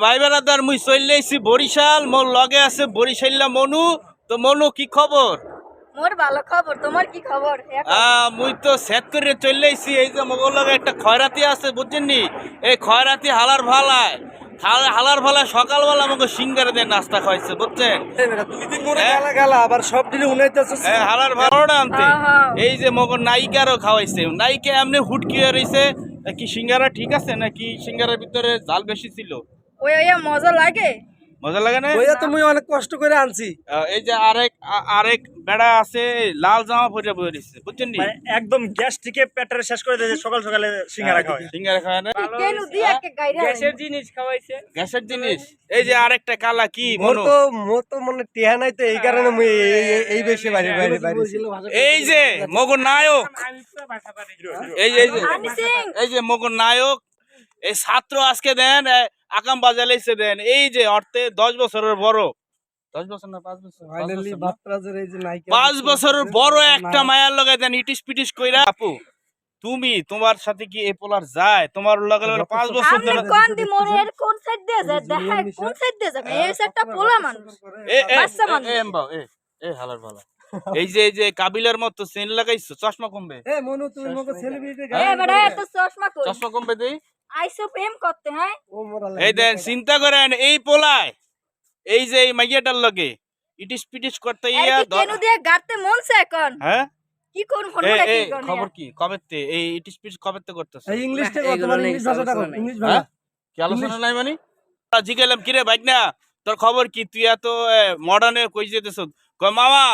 ভাই বেড়াদার মুই চলে আইছি বরিশাল, মোর লগে আছে বরিশাল্লা মনু। তো মনু কি খবর? মোর ভালো খবর, তোমার কি খবর? মুই তো সেট করে চলে আইছি। এই যে মোগল লগে একটা খয়রাতি আছে বুঝছেন নি? এই খয়রাতি হালার ভালায় হালার ভালায় সকালবেলা আমাকে সিঙ্গারা দিয়ে নাস্তা খাইছে বুঝছেন। আবার সব দিনে উনাইতেছে হালার ভালোটা আনতে এই যে মগর নায়িকারও খাওয়াইছে। নায়িকা এমনি হুটকি রয়েছে। কি সিঙ্গারা ঠিক আছে নাকি সিঙ্গারার ভিতরে জাল বেশি ছিল? ওই মজা লাগে, মজা লাগে না? ওইয়া তুমি অনেক কষ্ট করে আনছি। এই যে আরেক বেড়া আছে লাল জামা পরে বয়ে দিচ্ছে বুঝছেন নি? একদম গ্যাস থেকে পেটের শেষ করে দিয়েছে। সকাল সকালে সিঙ্গারা খাওয়ায়। সিঙ্গারা খায় না? কেন দি একটা গাইরা গ্যাসের জিনিস খাওয়াইছে। গ্যাসের জিনিস। এই যে আরেকটা কালা কি মোর মনো? তো মনে টিহা নাই তো, এই কারণে মুই এই বেশি বাইরে ছিল। এই যে মগর নায়ক, এই যে মগর নায়ক, এই ছাত্র আজকে দেন আকাম বাজালাইছে দেন। এই যে অর্থে 10 বছরের বড়, 10 বছর না 5 বছর, ফাইনালি বাতরাজের এই যে নায়িকা 5 বছরের বড় একটা মায়ার লগে দেন ইটিস পিটিস কইরা। আপু তুমি তোমার সাথে কি এই পোলার যায়? তোমার লগে 5 বছর আপনি ধরে কোন দি মোর এর কোন সাইড দিয়ে যায় দেখা, কোন সাইড দিয়ে যাবে? এই সাইডটা পোলা মানুষ, বাচ্চা মানুষ। এ হালার ভালা। এই যে কাবিলের মতো সেন লাগাইছো, চশমা কমবে। এ মনু তুমি মকে সেলিব্রিটি এ বেটা এত চশমা কই? চশমা কমবে দেই। আইসো প্রেম করতে, হ্যাঁ? ও মোরা এই দেন চিন্তা করেন এই পোলায় এই যে এই মাইয়াটার লগে ইটিস পিটিস করতে ইয়া আর কি কেন দিয়ে গাড়তে মনছে এখন? হ্যাঁ কি কোন ফোনটা কি কোন? খবর কি কবেতে এই ইটিস পিটিস কবেতে করতেছ? এই ইংলিশটা কত, মানে ইংলিশ ভাষাটা কত, ইংলিশ ভাষা হ্যাঁ কি আলোচনা নাই মানে? জিজ্ঞাসলাম কিরে বাইক না তোর খবর কি? তুই এত মডার্নে কই যেতেছ? কয় মামা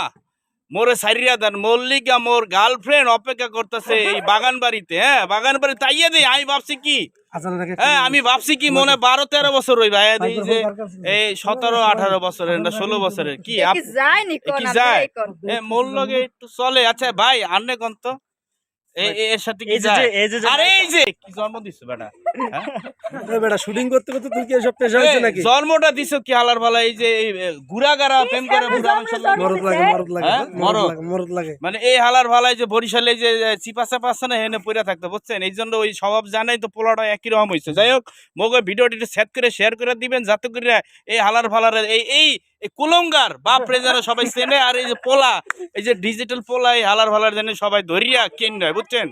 মোরে সাইরিয়া দেন, মল্লিকা মোর গার্লফ্রেন্ড অপেক্ষা করতেছে এই বাগান বাড়িতে। হ্যাঁ বাগান বাড়ি তাইয়ে দেই। আমি ভাবছি কি, হ্যাঁ আমি ভাবছি কি মনে 12-13 বছর ওই ভাই এই যে এই 17-18 বছরের না 16 বছরের কি কি যায় নি কোন? কি যায় মোর লগে একটু চলে। আচ্ছা ভাই আন্নে কোন তো এর সাথে কি যায়? আরে এই যে কি জন্ম দিছো বেটা? হ্যাঁ এ বেটা শুটিং করতে করতে তুই কি এসব পেশা হইছে নাকি? জন্মটা দিছো কি হালার ভালা? এই যে গুড়াগাড়া প্রেম করে বুড়া মানুষের লাগে মরদ লাগে, মরদ লাগে, হ্যাঁ? মরদ লাগে। মানে এই হালার ভালায় যে বরিশালে যে চিপা চাপা আছে না হেনে পইরা থাকতো বুঝছেন। এই জন্য ওই স্বভাব জানাই তো পোলাটা একই রকম হয়েছে। যাই হোক মগে ভিডিওটি সেট করে শেয়ার করে দিবেন যাতে করে এই হালার ভালার এই কুলঙ্গার বাপ রে যেন সবাই চেনে। আর এই যে পোলা, এই যে ডিজিটাল পোলা এই হালার ভালার যেন সবাই ধরিয়া কেন বুঝছেন।